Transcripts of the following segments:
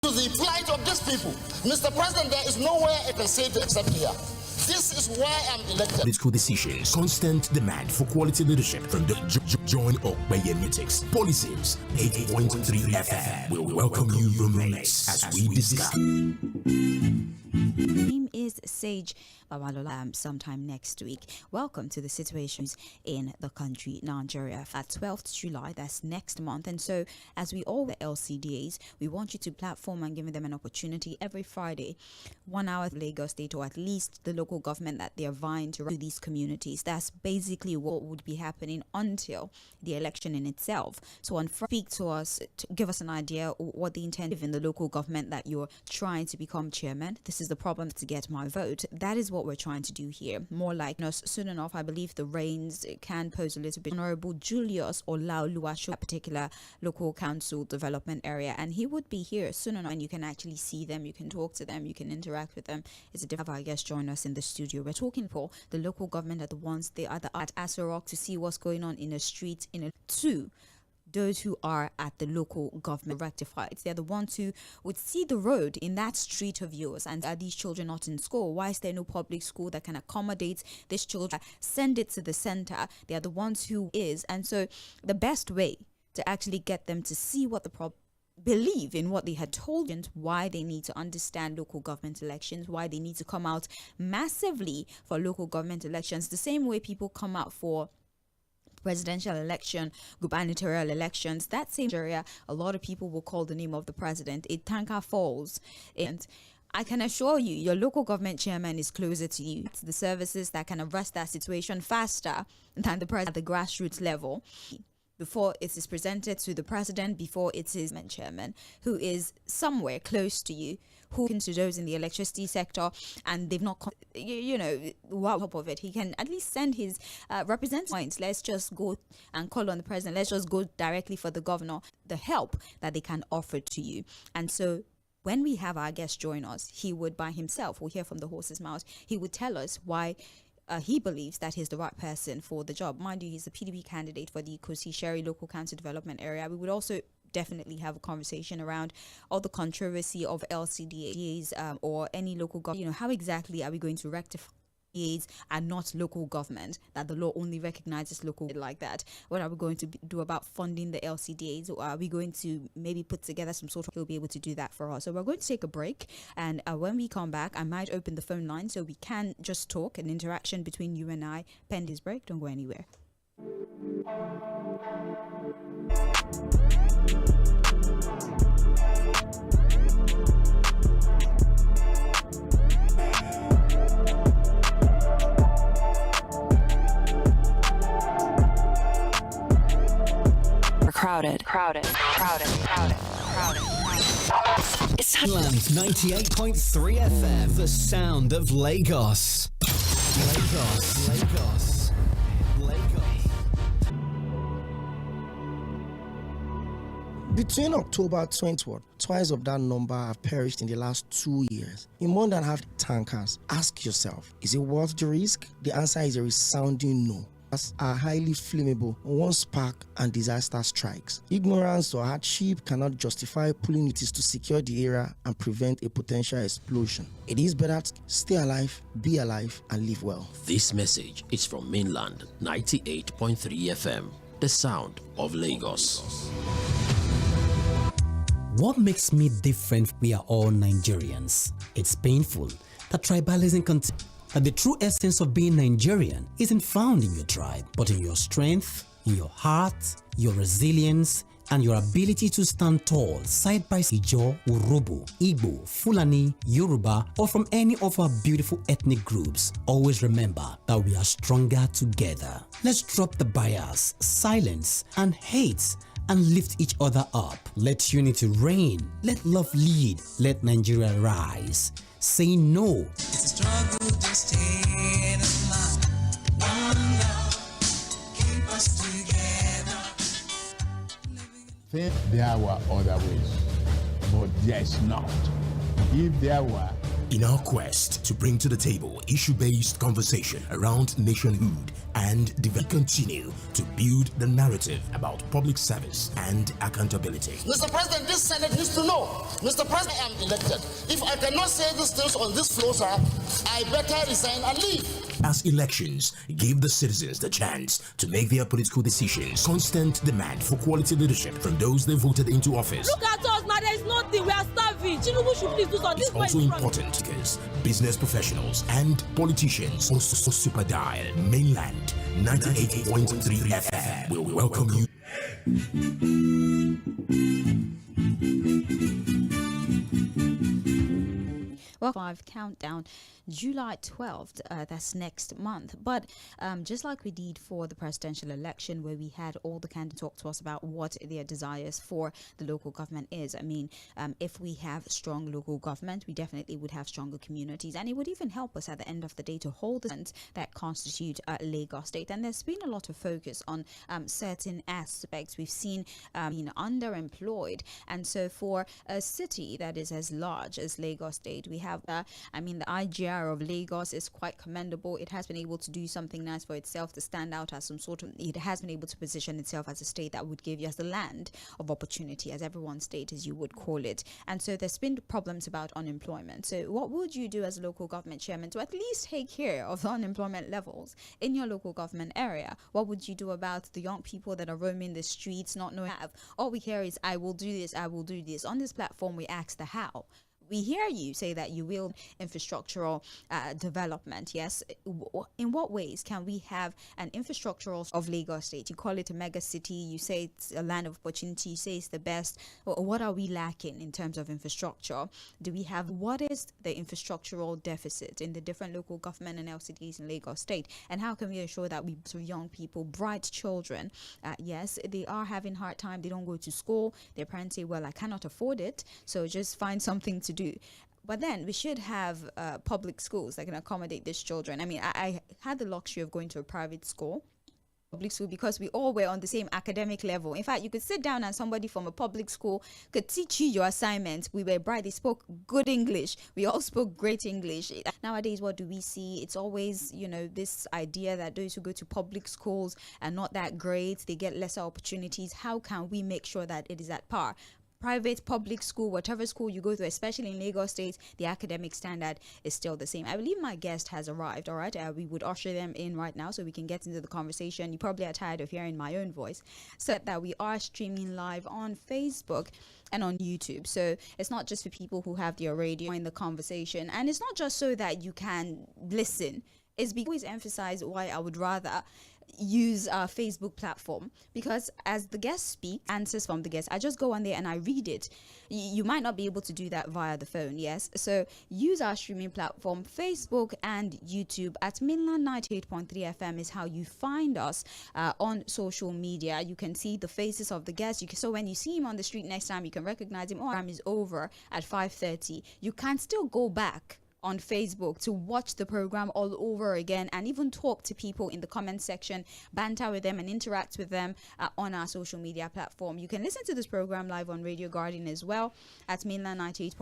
To the plight of these people, Mr. President, there is nowhere I can say it except here. This is why I'm elected. Political decisions, constant demand for quality leadership from the Jᴏɪᴜ meetings, policies. 88.3 FM will welcome you roommates as we discuss. Name is Sage Babalola. Sometime next week. Welcome to the situations in the country, Nigeria. At 12th July, that's next month. And so, as we all the LCDAs, we want you to platform and giving them an opportunity every Friday, 1 hour of Lagos State, or at least the local government that they're vying to run these communities. That's basically what would be happening until the election in itself. So, on speak to us, to give us an idea what the intent of in the local government that you're trying to become chairman. This is the problem to get my vote. That is what we're trying to do here. More like, soon enough, I believe the rains can pose a little bit. Honorable Julius or Lᴏᴏᴍ, that particular local council development area, and he would be here soon enough, and you can actually see them, you can talk to them, you can interact with them. It's a different, I guess, join us in the studio. We're talking for the local government, are the ones they are at Aso Rock to see what's going on in a street, two. Those who are at the local government rectified. They're the ones who would see the road in that street of yours. And are these children not in school? Why is there no public school that can accommodate these children? Send it to the center. They are the ones who is. And so the best way to actually get them to see what the problem, believe in what they had told and why they need to understand local government elections, why they need to come out massively for local government elections, the same way people come out for presidential election, gubernatorial elections. That same area, a lot of people will call the name of the president. It tanker falls. And I can assure you, your local government chairman is closer to you. It's the services that can arrest that situation faster than the president at the grassroots level. Before it is presented to the president, before it is chairman, who is somewhere close to you, who can to those in the electricity sector, and they've not, on top of it, he can at least send his representatives. Let's just go and call on the president. Let's just go directly for the governor, the help that they can offer to you. And so, when we have our guest join us, he would by himself, we'll hear from the horse's mouth, he would tell us why he believes that he's the right person for the job. Mind you, he's a PDP candidate for the Ikosi local council development area. We would also definitely have a conversation around all the controversy of LCDAs or any local government. How exactly are we going to rectify aids and not local government, that the law only recognizes local like that? What are we going to do about funding the LCDAs? Or are we going to maybe put together some sort of, he'll be able to do that for us. So we're going to take a break, and when we come back, I might open the phone line so we can just talk, an interaction between you and I. Pen this break, don't go anywhere. Crowded. It's Land 98.3 FM, the sound of Lagos. Lagos. Between October 20th, twice of that number have perished in the last 2 years. In more than half tankers, ask yourself, is it worth the risk? The answer is a resounding no. Are highly flammable one spark and disaster strikes. Ignorance or hardship cannot justify pulling it to secure the area and prevent a potential explosion. It is better to stay alive, be alive, and live well. This message is from Mainland 98.3 FM, the sound of Lagos. What makes me different? We are all Nigerians. It's painful that tribalism continues. That the true essence of being Nigerian isn't found in your tribe, but in your strength, in your heart, your resilience, and your ability to stand tall side by side. Ijaw, Urhobo, Igbo, Fulani, Yoruba, or from any of our beautiful ethnic groups, always remember that we are stronger together. Let's drop the bias, silence, and hate, and lift each other up. Let unity reign. Let love lead. Let Nigeria rise. Say no. It's a struggle to stay alive. One love, keep us together. Think there were other ways, but there is not. If there were, In our quest to bring to the table issue-based conversation around nationhood and continue to build the narrative about public service and accountability. Mr. President, this Senate needs to know. Mr. President, I am elected. If I cannot say these things on this floor, sir, I better resign and leave. As elections give the citizens the chance to make their political decisions, constant demand for quality leadership from those they voted into office. Look at us now, there is nothing, we are starving. Tinubu should please do something. It's also important because business professionals and politicians also super dial mainland 98.3 FM will welcome you. Well, 5 countdown, July 12th, that's next month. But just like we did for the presidential election, where we had all the candidates talk to us about what their desires for the local government is. I mean, if we have strong local government, we definitely would have stronger communities. And it would even help us at the end of the day to hold the funds that constitute Lagos State. And there's been a lot of focus on certain aspects. We've seen being underemployed. And so for a city that is as large as Lagos State, we have the IGR of Lagos is quite commendable. It has been able to do something nice for itself to stand out as some sort of, it has been able to position itself as a state that would give you as the land of opportunity, as everyone's state, as you would call it. And so there's been problems about unemployment. So what would you do as a local government chairman to at least take care of the unemployment levels in your local government area? What would you do about the young people that are roaming the streets, not knowing how? All we hear is, I will do this, I will do this. On this platform, we ask the how. We hear you say that you will infrastructural development. Yes. In what ways can we have an infrastructural of Lagos State? You call it a mega city. You say it's a land of opportunity. You say it's the best. What are we lacking in terms of infrastructure? Do we have, what is the infrastructural deficit in the different local government and LCDs in Lagos State? And how can we ensure that we, so young people, bright children, yes, they are having hard time. They don't go to school. Their parents say, well, I cannot afford it. So just find something to do. But then we should have public schools that can accommodate these children. I mean, I had the luxury of going to a private school, public school, because we all were on the same academic level. In fact, you could sit down and somebody from a public school could teach you your assignments. We were bright. They spoke good English. We all spoke great English. Nowadays, what do we see? It's always, this idea that those who go to public schools are not that great. They get lesser opportunities. How can we make sure that it is at par? Private, public school, whatever school you go to, especially in Lagos State, the academic standard is still the same. I believe my guest has arrived, all right? We would usher them in right now so we can get into the conversation. You probably are tired of hearing my own voice. So that we are streaming live on Facebook and on YouTube. So it's not just for people who have their radio in the conversation. And it's not just so that you can listen. It's because I always emphasize why I would rather use our Facebook platform, because as the guest speaks, answers from the guest, I just go on there and I read it. You might not be able to do that via the phone, yes? So use our streaming platform, Facebook and YouTube at Mainland 98.3 FM is how you find us on social media. You can see the faces of the guests. So when you see him on the street next time, you can recognize him. Time is over at 5:30. You can still go back on Facebook to watch the program all over again and even talk to people in the comment section, banter with them and interact with them on our social media platform. You can listen to this program live on Radio Garden as well at Mainland 98.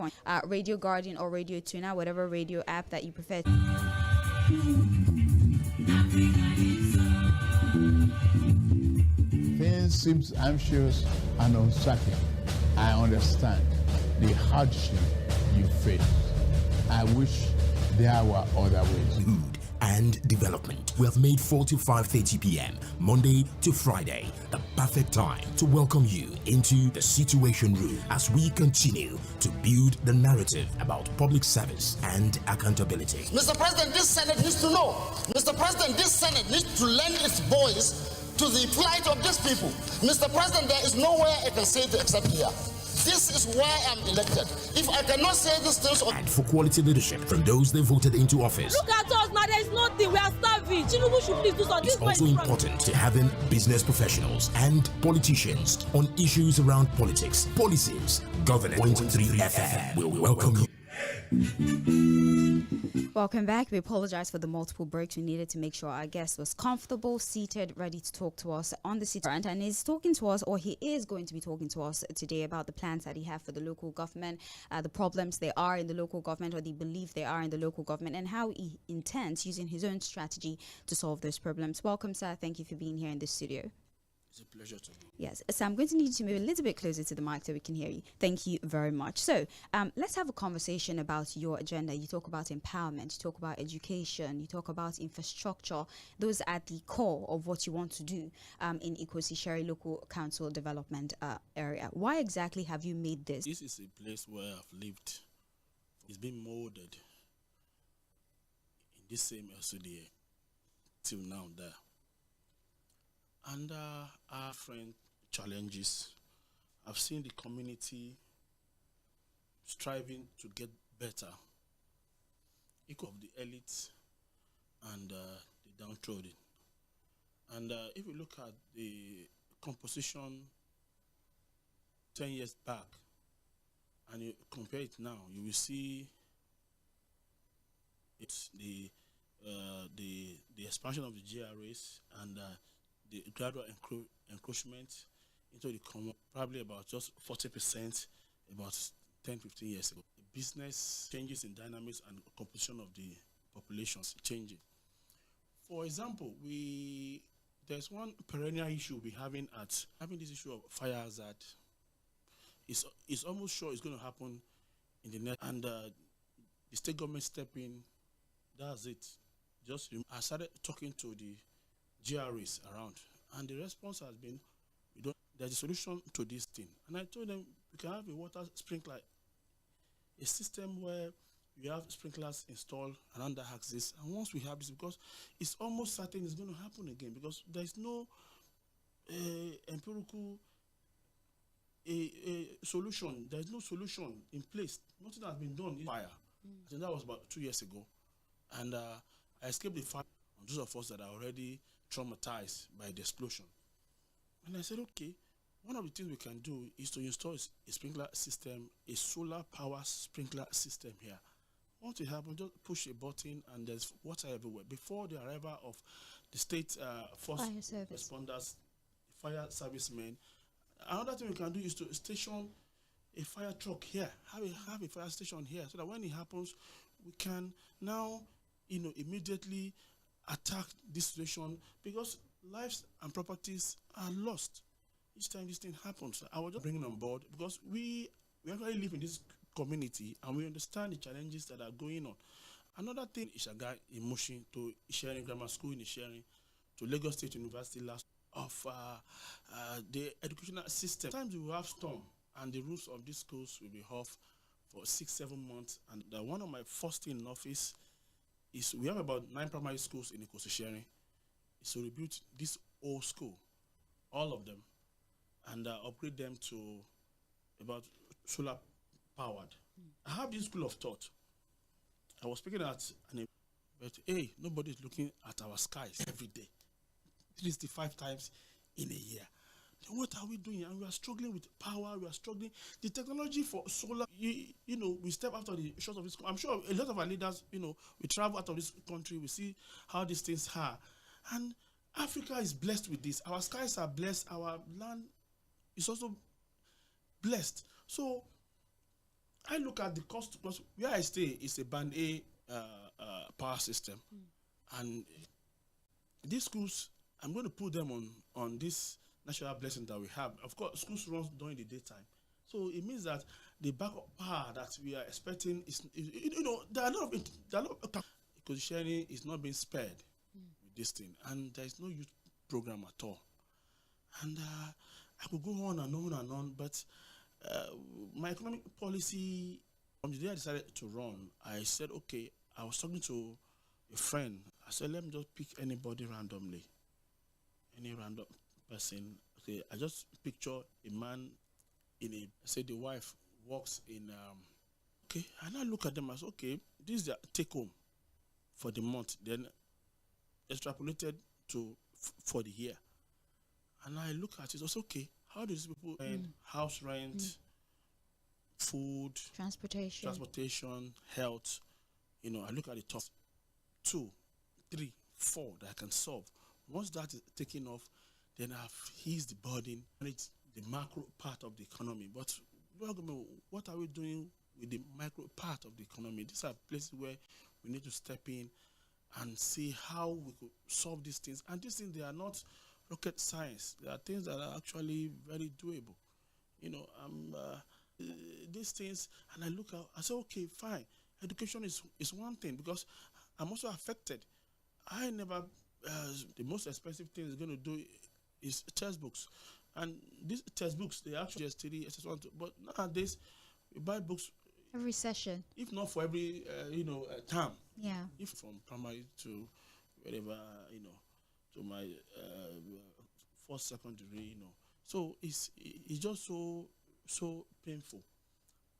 Radio Garden or Radio Tuna, whatever radio app that you prefer. Things seem anxious and uncertain. I understand the hardship you face. I wish there were other ways. Food and development. We have made 4 to 5:30 p.m. Monday to Friday the perfect time to welcome you into the Situation Room as we continue to build the narrative about public service and accountability. Mr. President, this Senate needs to know. Mr. President, this Senate needs to lend its voice to the plight of these people. Mr. President, there is nowhere I can say it except here. This is why I'm elected. If I cannot say these things, and for quality leadership from those they voted into office. Look at us now, there is nothing, we are starving. Tinubu should please do something. It's also important to having business professionals and politicians on issues around politics, policies, governance. 3 FM will welcome you. Welcome back. We apologize for the multiple breaks. We needed to make sure our guest was comfortable, seated, ready to talk to us on the city. And he's talking to us, or he is going to be talking to us today about the plans that he has for the local government, the problems there are in the local government, or they believe they are in the local government, and how he intends using his own strategy to solve those problems. Welcome, sir. Thank you for being here in the studio. It's a pleasure to be. Yes, so I'm going to need you to move a little bit closer to the mic so we can hear you. Thank you very much. So let's have a conversation about your agenda. You talk about empowerment, you talk about education, you talk about infrastructure. Those are the core of what you want to do in Ɪkòsì local council development area. Why exactly have you made this? This is a place where I've lived. It's been molded in this same LCDA till now there. Under our friend challenges, I've seen the community striving to get better, equal of the elites and the downtrodden. And if you look at the composition 10 years back and you compare it now, you will see it's the expansion of the GRAs and the gradual encroachment into the common, probably about just 40% about 10-15 years ago. The business changes in dynamics and composition of the populations changing. For example, there's one perennial issue we're having this issue of fire hazard. It's almost sure it's going to happen in the next, and the state government step in. That's it. I started talking to the GRAs around, and the response has been, there's a solution to this thing. And I told them we can have a water sprinkler, a system where you have sprinklers installed around the axis. And once we have this, because it's almost certain it's going to happen again, because there's no empirical solution. There's no solution in place. Nothing has been done in fire. I think that was about 2 years ago. And I escaped the fire on those of us that are already traumatized by the explosion. And I said, okay, one of the things we can do is to install a sprinkler system, a solar power sprinkler system here. Once it happens, just push a button and there's water everywhere. Before the arrival of the state force responders, fire servicemen, another thing we can do is to station a fire truck here, have a fire station here, so that when it happens, we can now, immediately attack this situation, because lives and properties are lost each time this thing happens. I was just bringing on board because we actually live in this community and we understand the challenges that are going on. Another thing is in motion to Iṣẹ́rin Grammar School in Iṣẹ́rin, to Lagos State University last of the educational system. Sometimes we will have storm and the roofs of these schools will be off for 6-7 months. And one of my first thing in office is we have about 9 primary schools in Ɪkòsì, is to rebuild this old school, all of them, and upgrade them to about solar powered. I have this school of thought. I was speaking at but hey, nobody is looking at our skies every day, 365 times in a year. Then what are we doing? And we are struggling with power. We are struggling. The technology for solar, we step out of the shores of this. I'm sure a lot of our leaders, we travel out of this country. We see how these things are. And Africa is blessed with this. Our skies are blessed. Our land is also blessed. So I look at the cost, because where I stay is a Band A power system. And these schools, I'm going to put them on this natural blessing that we have. Of course, schools run during the daytime. So it means that the backup power that we are expecting is there are a lot of Ɪkòsì is not being spared with this thing, and there is no youth program at all. And I could go on and on and on, but my economic policy, from the day I decided to run, I said, okay, I was talking to a friend. I said, let me just pick anybody randomly, any random person. Okay, I just picture a man say the wife works in, okay, and I look at them as, okay, this is their take home for the month, then extrapolated for the year. And I look at it, it's okay, how do these people pay house rent, food, transportation, health. You know, I look at the top 2, 3, 4 that I can solve. Once that is taken off, then I've eased the burden and it's the macro part of the economy. But what are we doing with the micro part of the economy? These are places where we need to step in and see how we could solve these things. And these things, they are not rocket science. They are things that are actually very doable. You know, these things, and I look out, I say, okay, fine. Education is one thing because I'm also affected. I never, the most expensive thing is going to do is textbooks. And these textbooks, they actually STD, SS1, but nowadays, we buy books every session. If not for every, term. Yeah. If from primary to whatever, to my first, secondary, So it's just so painful.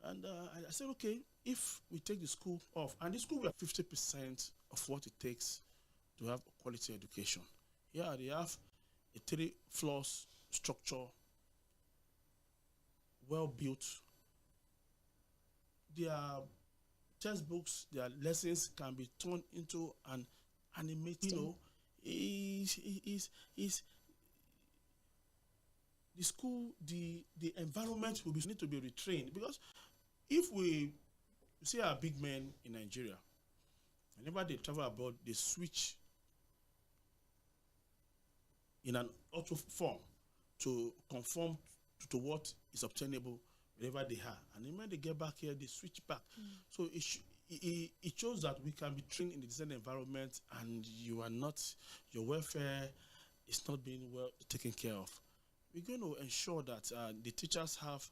And I said, okay, if we take the school off, and the school will have 50% of what it takes to have quality education. Yeah, they have a 3 floors structure, well built. Their textbooks, their lessons can be turned into an animated, is the school, the environment will need to be retrained, because if we see our big men in Nigeria, whenever they travel abroad, they switch in an auto form to conform to what is obtainable wherever they are. And when they get back here, they switch back. So it shows that we can be trained in the design environment and your welfare is not being well taken care of. We're going to ensure that the teachers have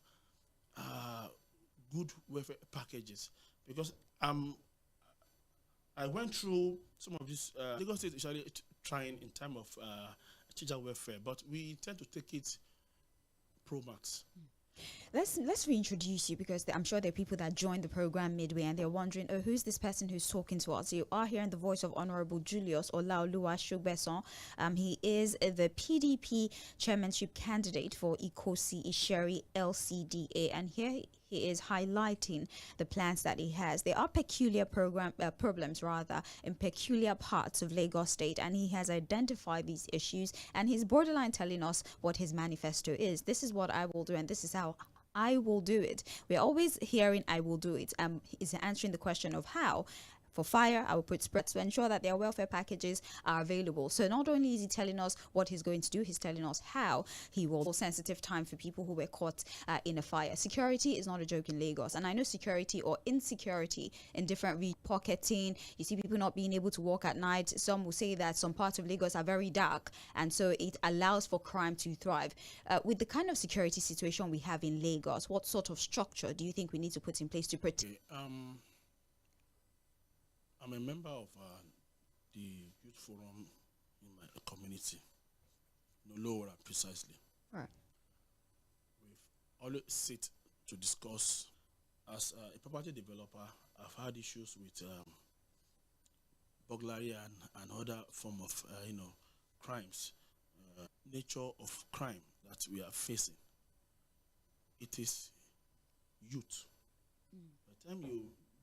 good welfare packages, because I went through some of this. Lagos State is actually trying in terms of teacher welfare, but we intend to take it pro max. Let's reintroduce you, because I'm sure there are people that joined the program midway and they're wondering, oh, who's this person who's talking to us? You are hearing the voice of Honorable Julius Olaoluwa-Shogbeson. He is the PDP chairmanship candidate for Ikosi-Isheri LCDA, and here he is highlighting the plans that he has. There are peculiar problems in peculiar parts of Lagos State, and he has identified these issues, and he's borderline telling us what his manifesto is. This is what I will do, and this is how I will do it. We're always hearing I will do it. He's answering the question of how. For fire, I will put spreads to ensure that their welfare packages are available. So not only is he telling us what he's going to do, he's telling us how he will. Sensitive time for people who were caught in a fire. Security is not a joke in Lagos. And I know security or insecurity in different pocketing. You see people not being able to walk at night. Some will say that some parts of Lagos are very dark, and so it allows for crime to thrive. With the kind of security situation we have in Lagos, what sort of structure do you think we need to put in place to protect? I'm a member of the youth forum in my community, Lᴏᴏ precisely. Right. We've always sit to discuss. As a property developer, I've had issues with burglary and other form of crimes. Nature of crime that we are facing. It is youth. By the time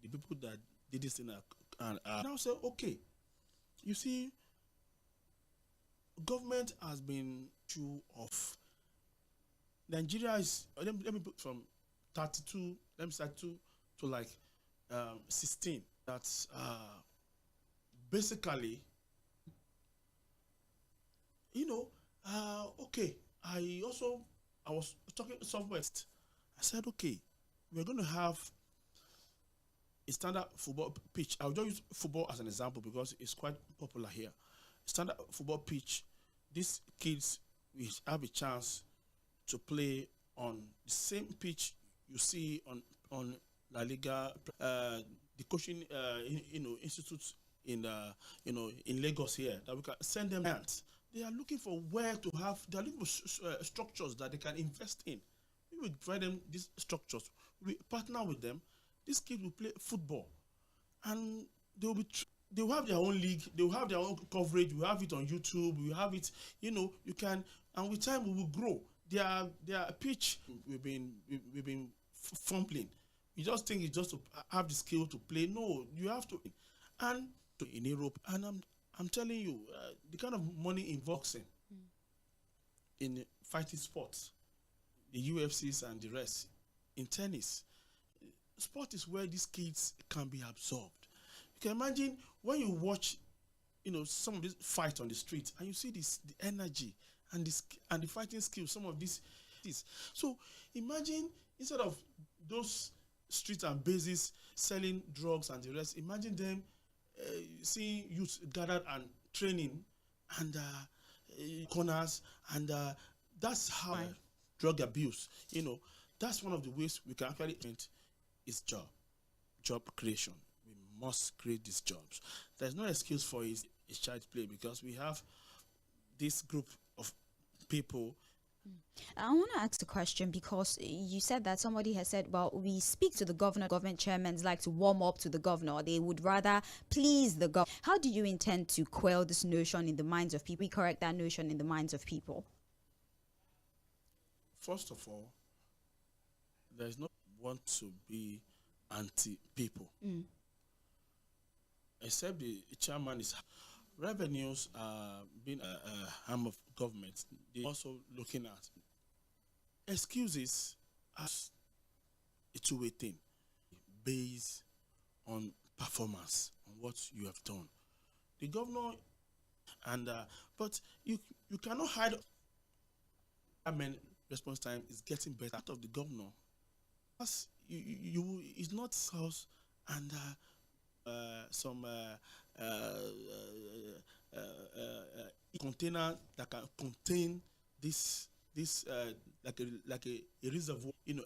the people that did this thing and now say, okay, you see, government has been too off. Nigeria is, let me put from 32, let me start to like 16. That's basically, okay. I was talking to Southwest. I said, okay, we're going to have a standard football pitch. I'll just use football as an example because it's quite popular here. Standard football pitch. These kids will have a chance to play on the same pitch you see on La Liga, the coaching institutes in Lagos here, that we can send them hands. They are looking for where to have. They are looking for structures that they can invest in. We will provide them these structures. We partner with them. These kids will play football, and they will have their own league. They will have their own coverage. We have it on YouTube. We have it. You can, and with time we will grow. Their pitch. We've been fumbling. You just think it's just to have the skill to play. No, you have to. And in Europe, and I'm telling you, the kind of money in boxing, in fighting sports, the UFCs and the rest, in tennis, sport is where these kids can be absorbed. You can imagine when you watch, some of these fights on the street, and you see the energy and the fighting skills, some of these. So imagine instead of those streets and bases selling drugs and the rest, imagine them seeing youth gathered and training and corners, and that's how drug abuse. That's one of the ways we can actually is job creation. We must create these jobs. There's no excuse for his child play, because we have this group of people. I want to ask a question, because you said that somebody has said, well, we speak to the governor, government chairmen like to warm up to the governor. They would rather please the governor. How do you intend to quell this notion in the minds of people, correct that notion in the minds of people? First of all, there's no want to be anti-people. Except the chairman is revenues being a arm of government. They're also looking at excuses as a two-way thing based on performance, on what you have done. The governor, and but you cannot hide. Response time is getting better out of the governor. As you it's not house and some container that can contain this like a reservoir, to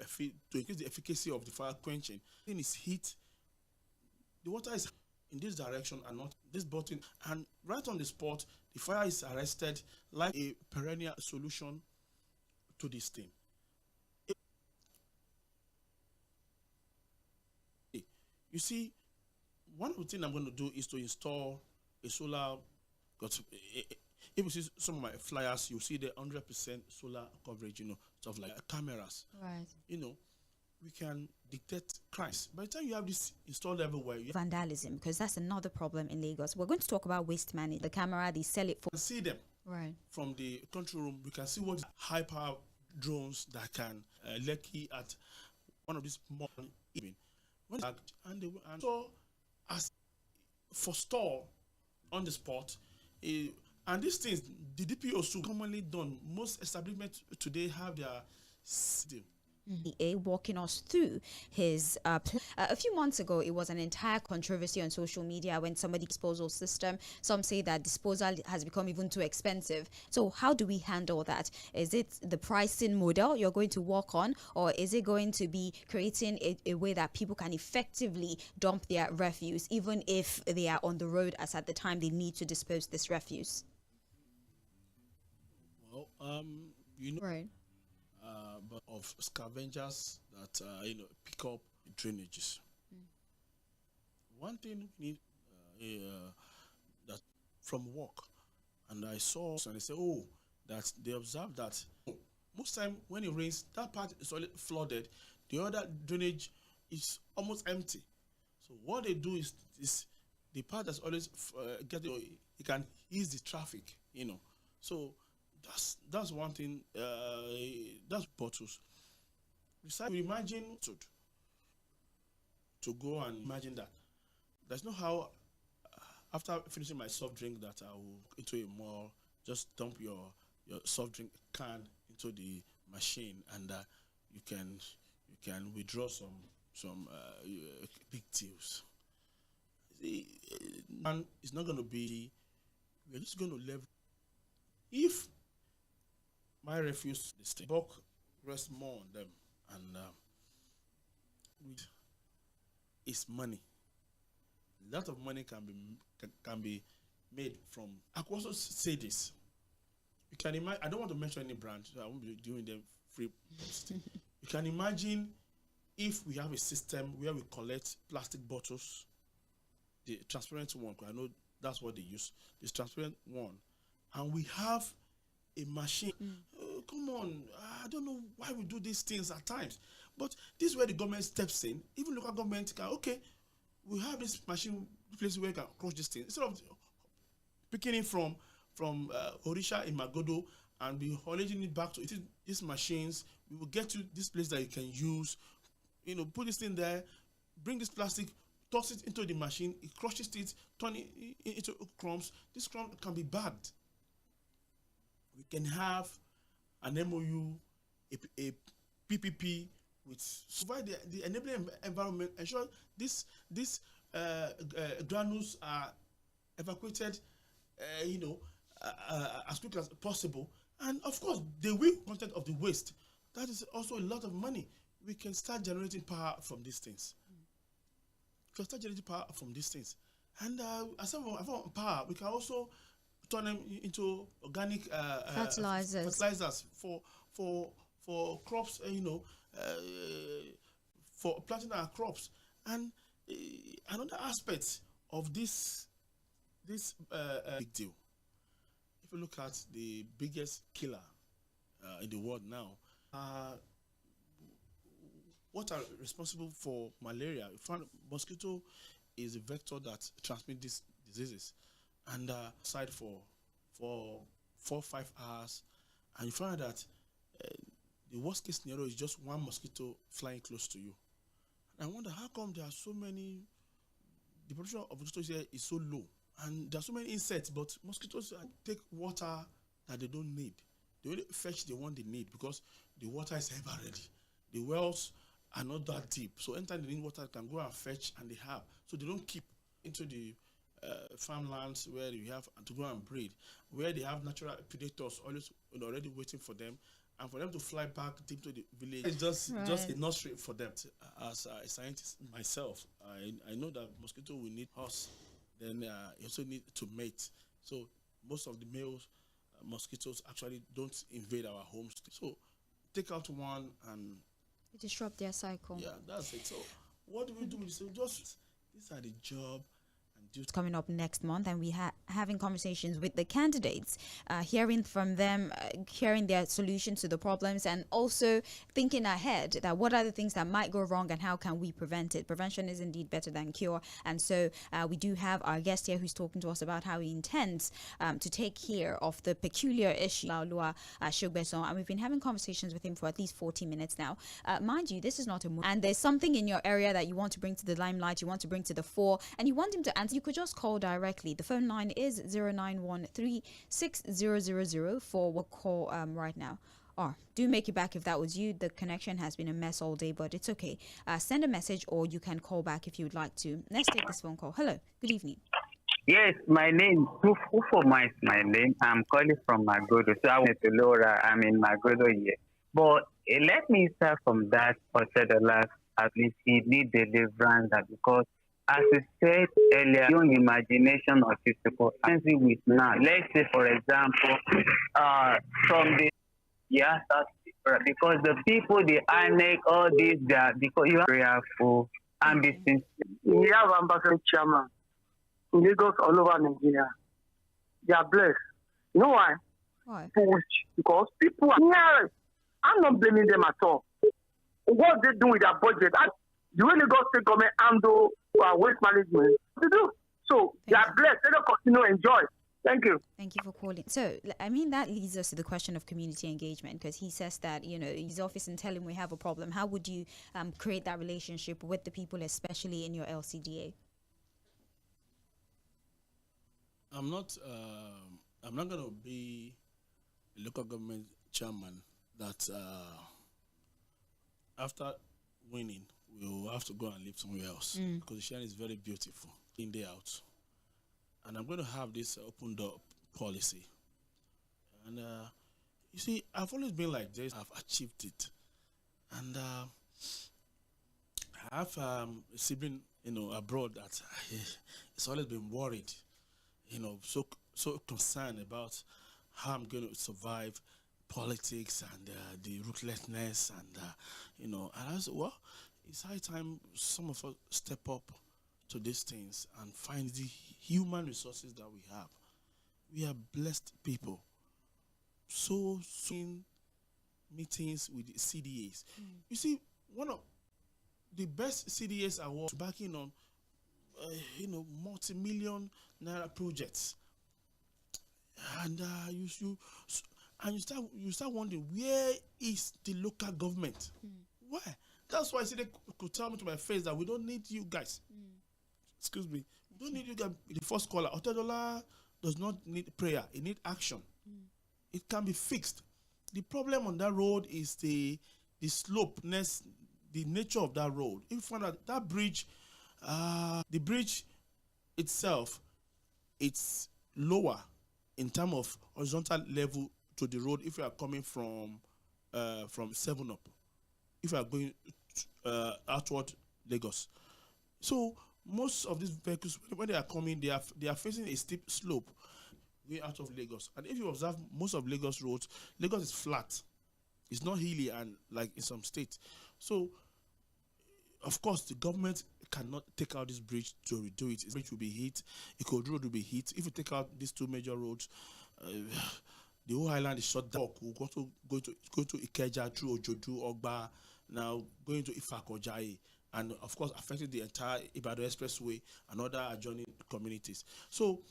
increase the efficacy of the fire quenching. Then it's heat. The water is in this direction and not this button, and right on the spot, the fire is arrested like a perennial solution to this thing. You see, one of the things I'm going to do is to install a solar. If you see some of my flyers, you see the 100% solar coverage, stuff like cameras. Right. We can detect crimes. By the time you have this installed everywhere, vandalism, because that's another problem in Lagos. We're going to talk about waste management. The camera, they sell it for. See them. Right. From the control room, we can see what high power drones that can lucky at one of these small even. And so as for store on the spot, and these things, the DPO commonly done. Most establishments today have their system. Walking us through his a few months ago, it was an entire controversy on social media when somebody disposal system. Some say that disposal has become even too expensive. So how do we handle that? Is it the pricing model you're going to work on, or is it going to be creating a way that people can effectively dump their refuse, even if they are on the road as at the time they need to dispose this refuse? Well, right. But of scavengers that pick up drainages. One thing we need that from work, and I saw and they say, that they observe that most time when it rains, that part is already flooded. The other drainage is almost empty. So what they do is the part that's always it can ease the traffic. So. That's one thing. That's bottles. Imagine to go and imagine that. There's no how after finishing my soft drink that I will into a mall, just dump your soft drink can into the machine, and you can withdraw some big deals. And it's not going to be. We're just going to level. If my refuse, the bulk rest more on them, and it's money. A lot of money can be made from. I could also say this. You can imagine. I don't want to mention any brand, so I won't be doing them free. You can imagine if we have a system where we collect plastic bottles, the transparent one. I know that's what they use. This transparent one, and we have a machine. Come on, I don't know why we do these things at times. But this is where the government steps in. Even local government can, okay, we have this machine place where we can crush this thing. Instead of picking it from Orisha in Magodo and be hauling it back to these machines, we will get to this place that you can use, put this thing there, bring this plastic, toss it into the machine, it crushes it, turn it into crumbs. This crumb can be bagged. We can have an MOU, a PPP, which provide the enabling environment, ensure these granules are evacuated, as quick as possible. And of course, the weak content of the waste, that is also a lot of money. We can start generating power from these things. And aside from power, we can also turn them into organic fertilizers for crops, for planting our crops. And another aspect of this big deal, if you look at the biggest killer in the world now, what are responsible for malaria? Mosquito is a vector that transmits these diseases, and aside for 4 or 5 hours, and you find that the worst case scenario is just one mosquito flying close to you. And I wonder how come there are so many. The population of mosquitoes here is so low, and there are so many insects, but mosquitoes take water that they don't need. They only fetch the one they need because the water is ever ready. The wells are not that deep, so anytime they need water, they can go and fetch, and they have. So they don't keep into the farmlands where you have to go and breed, where they have natural predators always already waiting for them, and for them to fly back deep to the village. It's just a nursery for them. As a scientist myself, I know that mosquito will need hosts, then you also need to mate. So most of the male mosquitoes actually don't invade our homes. So take out one and disrupt their cycle. Yeah, that's it. So what do we do? So just these are the job and duties coming up next month, and we having conversations with the candidates, hearing from them, hearing their solutions to the problems, and also thinking ahead that what are the things that might go wrong and how can we prevent it. Prevention is indeed better than cure. And so we do have our guest here who's talking to us about how he intends to take care of the peculiar issue Lᴏᴏᴍ Bēsōn, and we've been having conversations with him for at least 40 minutes now. Mind you, this is not a movie, and there's something in your area that you want to bring to the limelight, you want to bring to the fore, and you want him to answer. You could just call directly. The phone line is 0913-6000 for what call right now. Or do make it back if that was you. The connection has been a mess all day, but it's okay. Send a message or you can call back if you would like to. Let's take this phone call. Hello, good evening. Yes, my name is my name. I'm calling from Magodo. So I went to Laura. I'm in Magodo here. But let me start from that for the last, at least he need deliverance because as I said earlier, young imagination of physical with now. Let's say, for example, from the because the people they annex all these because you are prayerful and be sincere. We have ambassador chairman in Lagos all over Nigeria. They are blessed. You know why? Why? Because people are nearest. I'm not blaming them at all. What they do with their budget, the way Lagos state government handle waste management, they do. So they are blessed. They don't continue to enjoy. Thank you. Thank you for calling. So, I mean, that leads us to the question of community engagement, because he says that, his office and tell him we have a problem. How would you create that relationship with the people, especially in your LCDA? I'm not going to be a local government chairman that after winning, we'll have to go and live somewhere else because the sharing is very beautiful in day out. And I'm going to have this open door policy. And you see, I've always been like this. I've achieved it. And I have a sibling, abroad that it's always been worried, so concerned about how I'm going to survive politics and the ruthlessness and I said, well, it's high time some of us step up to these things and find the human resources that we have. We are blessed people. So soon meetings with the CDAs. You see, one of the best CDAs awards backing on, multi-million naira projects, and you start wondering, where is the local government? Why? That's why I said they could tell me to my face that we don't need you guys. Excuse me, we don't need you guys. The first caller, Otedola does not need prayer; it needs action. It can be fixed. The problem on that road is the slopeness, the nature of that road. If you find out that bridge, the bridge itself, it's lower in terms of horizontal level to the road. If you are coming from 7 up, if you are going outward Lagos, so most of these vehicles, when they are coming, they are facing a steep slope going out of Lagos. And if you observe most of Lagos roads, Lagos is flat. It's not hilly and like in some states. So, of course, the government cannot take out this bridge to redo it. This bridge will be hit. Ikorodu Road will be hit. If you take out these two major roads, the whole island is shut down. We'll go to Ikeja through Ojodu, Ogba, now going to Ifakojayi, and of course affecting the entire Ibadan Expressway and other adjoining communities. So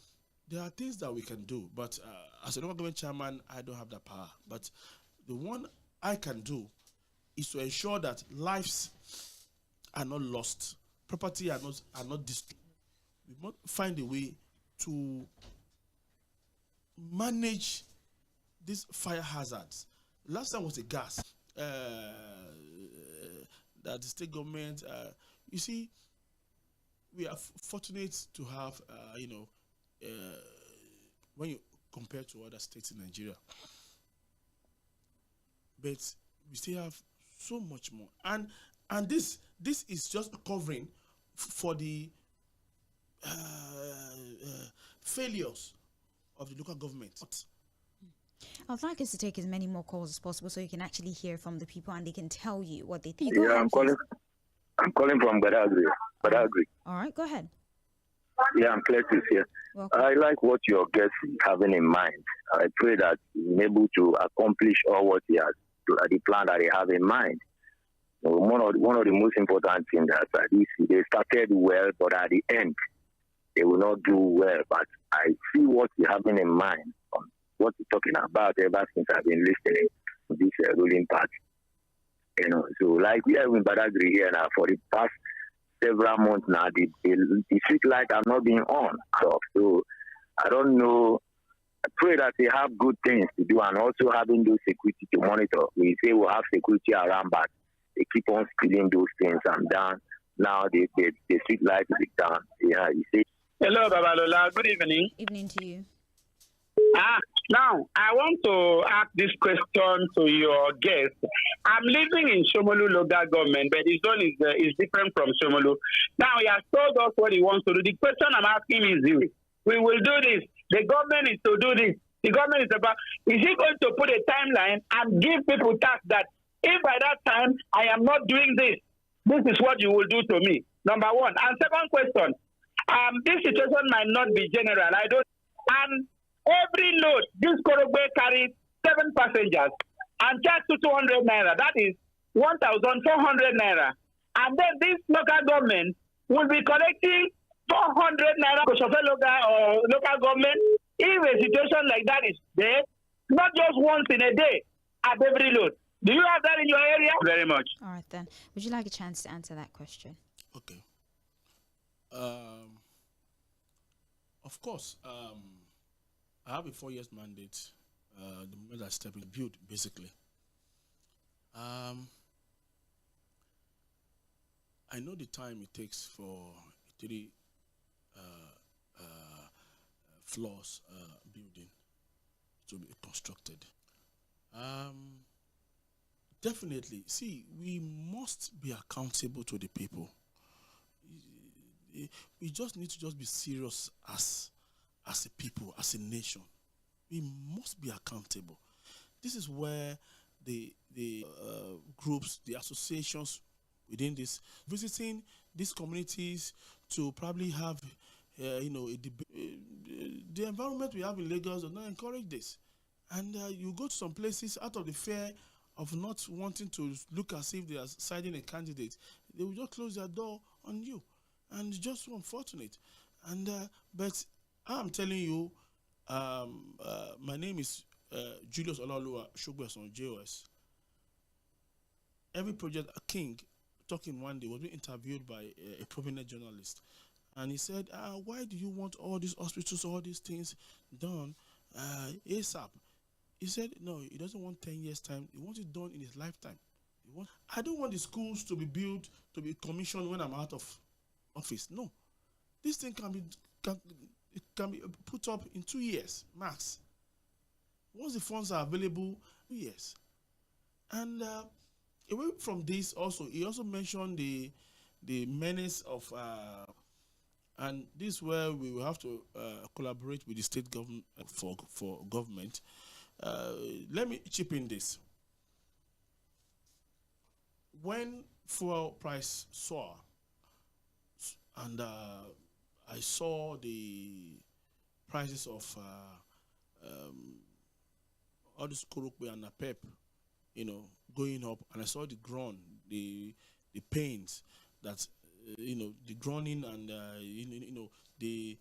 there are things that we can do, but as a local government chairman, I don't have that power. But the one I can do is to ensure that lives are not lost, property are not destroyed. We must find a way to manage these fire hazards. Last time was the gas. That the state government, you see, we are fortunate to have, when you compare to other states in Nigeria, but we still have so much more. And this is just covering for the failures of the local government. I'd like us to take as many more calls as possible so you can actually hear from the people and they can tell you what they think. Yeah, I'm calling from Badagry. All right, go ahead. Yeah, I'm Cletus here. Welcome. I like what your guest is having in mind. I pray that he's able to accomplish all what he has, the plan that he has in mind. So one of the most important things that they started well, but at the end, they will not do well. But I see what you having in mind, what you're talking about ever since I've been listening to this ruling party. So like we are in Badagry here now for the past several months now, the street light have not been on. So I don't know. I pray that they have good things to do and also having those security to monitor. We say we'll have security around, but they keep on stealing those things and down. Now the street light is down. Yeah, you see. Hello, Babalola. Good evening. Evening to you. Now, I want to ask this question to your guest. I'm living in Shomolu local government, but his zone is different from Shomolu. Now, he has told us what he wants to do. The question I'm asking is this. We will do this. The government is to do this. The government is about... Is he going to put a timeline and give people tasks that if by that time I am not doing this, this is what you will do to me? Number one. And second question. This situation might not be general. I don't... And every load, this Korogwe carries 7 passengers and charge to 200 naira. That is 1,400 naira. And then this local government will be collecting 400 naira for local government. If a situation like that is there, not just once in a day at every load. Do you have that in your area? Very much. All right, then. Would you like a chance to answer that question? Okay. Of course, I have a 4-year mandate. The moment I step in, build basically. I know the time it takes for 3 floors building to be constructed. Definitely, see, we must be accountable to the people. We just need to be serious as a people, as a nation. We must be accountable. This is where the groups, the associations within this, visiting these communities to probably have, the environment we have in Lagos does not encourage this. And you go to some places out of the fear of not wanting to look as if they are siding a candidate, they will just close their door on you. And it's just so unfortunate. And but I'm telling you, my name is Julius Ololuwa on JOS. Every project, a king, talking one day, was being interviewed by a prominent journalist. And he said, why do you want all these hospitals, all these things done ASAP? He said, no, he doesn't want 10 years' time. He wants it done in his lifetime. I don't want the schools to be built, to be commissioned when I'm out of office. No. This thing can be put up in 2 years, max. Once the funds are available, 2 years. And away from this also, he also mentioned the menace of, and this is where we will have to collaborate with the state government for government. Let me chip in this. When fuel price soar, and I saw the prices of all this Korokwe and Napep, going up, and I saw the groan, the pains that the groaning and the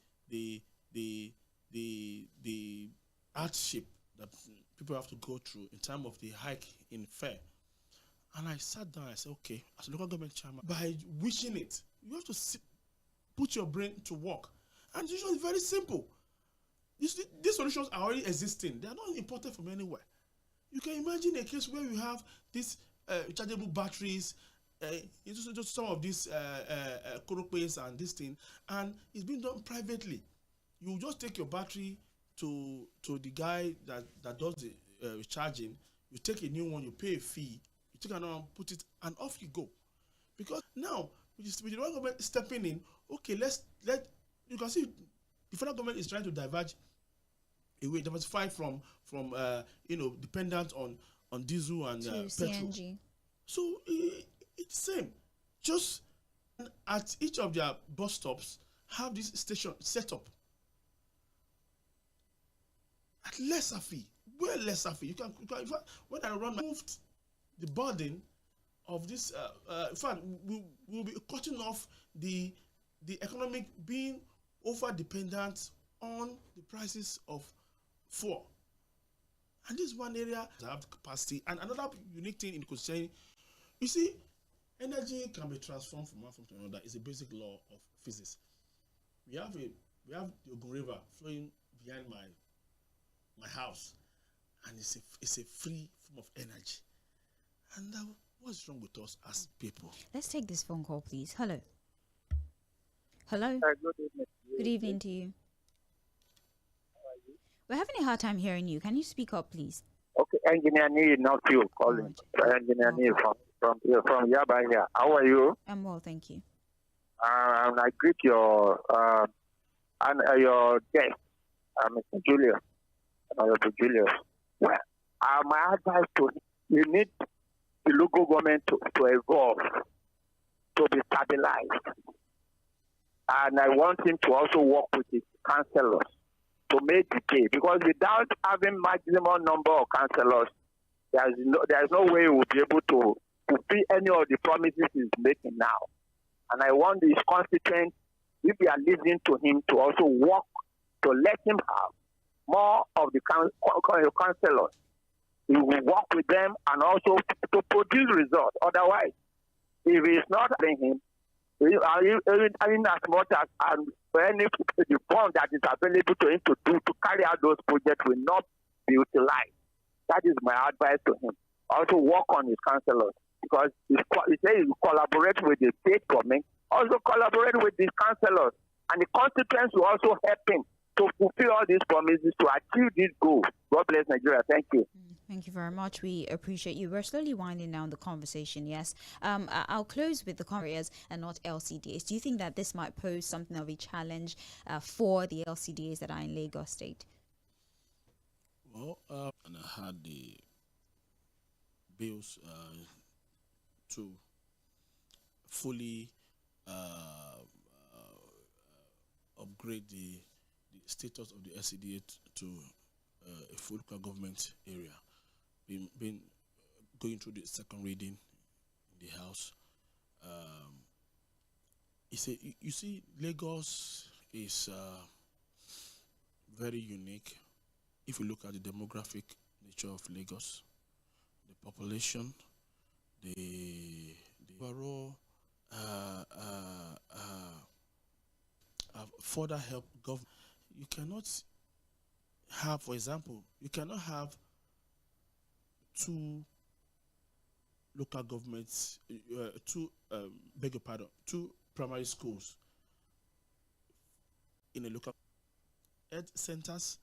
hardship that people have to go through in terms of the hike in fare. And I sat down, I said, okay, as a local government chairman, by wishing it, you have to put your brain to work. And the solution is very simple. These solutions are already existing. They are not imported from anywhere. You can imagine a case where you have these rechargeable batteries, just some of these Korokwe's and this thing, and it's being done privately. You just take your battery to the guy that does the recharging. You take a new one, you pay a fee, you take another one, put it, and off you go. Because now, with the federal government stepping in, okay, you can see the federal government is trying to diversify from dependent on diesel and petrol. CNG. So it's the same. Just at each of their bus stops, have this station set up at lesser fee, way lesser fee. You can when I moved the burden of this. In fact, we'll be cutting off the economic being over dependent on the prices of fuel. And this is one area that have the capacity. And another unique thing in concerning, you see, energy can be transformed from one form to another. It's a basic law of physics. We have the Ogun River flowing behind my house, and it's a free form of energy. And what's wrong with us as people? Let's take this phone call, please. Hello. Hello. Good evening. Good evening to you. How are you? We're having a hard time hearing you. Can you speak up, please? Okay, Engineer Nee, not you calling. Engineer Nee from Yaba here. How are you? I'm well, thank you. I greet your guest, Mr. Julius. Mr. Julius. Well, my advice to him, you need the local government to evolve, to be stabilized. And I want him to also work with his councillors to make the pay, because without having maximum number of councillors, there is no way we will be able to fulfill any of the promises he's making now. And I want his constituents, if they are listening to him, to also work to let him have more of the councillors. He will work with them and also to produce results. Otherwise, if it's not having him, even as much as any the fund that is available to him to carry out those projects will not be utilized. That is my advice to him. Also work on his councillors, because he says he will collaborate with the state government, also collaborate with his councillors, and the constituents will also help him to fulfill all these promises to achieve this goal. God bless Nigeria. Thank you. Thank you very much. We appreciate you. We're slowly winding down the conversation, yes. I'll close with the areas and not LCDAs. Do you think that this might pose something of a challenge for the LCDAs that are in Lagos State? Well, and I had the bills to fully upgrade the status of the LCDA to a full local government area. going through the second reading in the House. You see, Lagos is very unique. If you look at the demographic nature of Lagos, the population, the overall further help government. You cannot have, for example, you cannot have two local governments, two primary schools in a local health centers.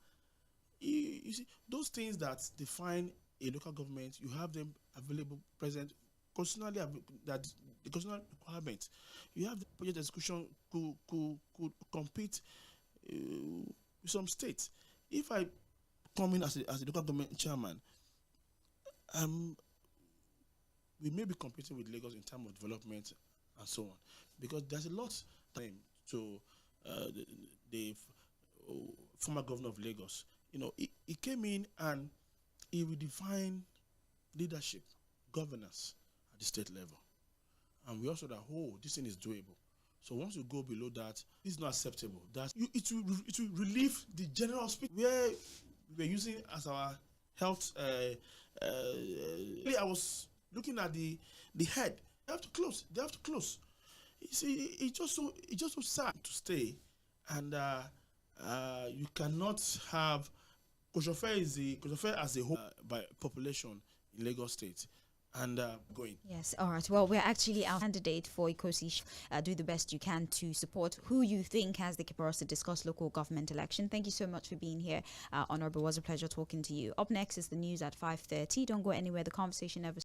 You see, those things that define a local government, you have them available, present, constitutionally, that the constitutional requirement. You have the project execution could compete with some states. If I come in as a local government chairman, we may be competing with Lagos in terms of development and so on, because there's a lot time to the former governor of Lagos. You know, he came in and he redefined leadership, governance at the state level, and we also that this thing is doable. So once you go below that, it's not acceptable. That it will relieve the general speak where we were using as our health. I was looking at the head. They have to close. They have to close. You see, it's just so sad to stay, and you cannot have Cᴏsᴏvᴜ as a whole by population in Lagos State. And going. Yes, all right. Well, we're actually our candidate for Ikosi. Do the best you can to support who you think has the capacity to discuss local government election. Thank you so much for being here, Honorable. It was a pleasure talking to you. Up next is the news at 5:30. Don't go anywhere. The conversation never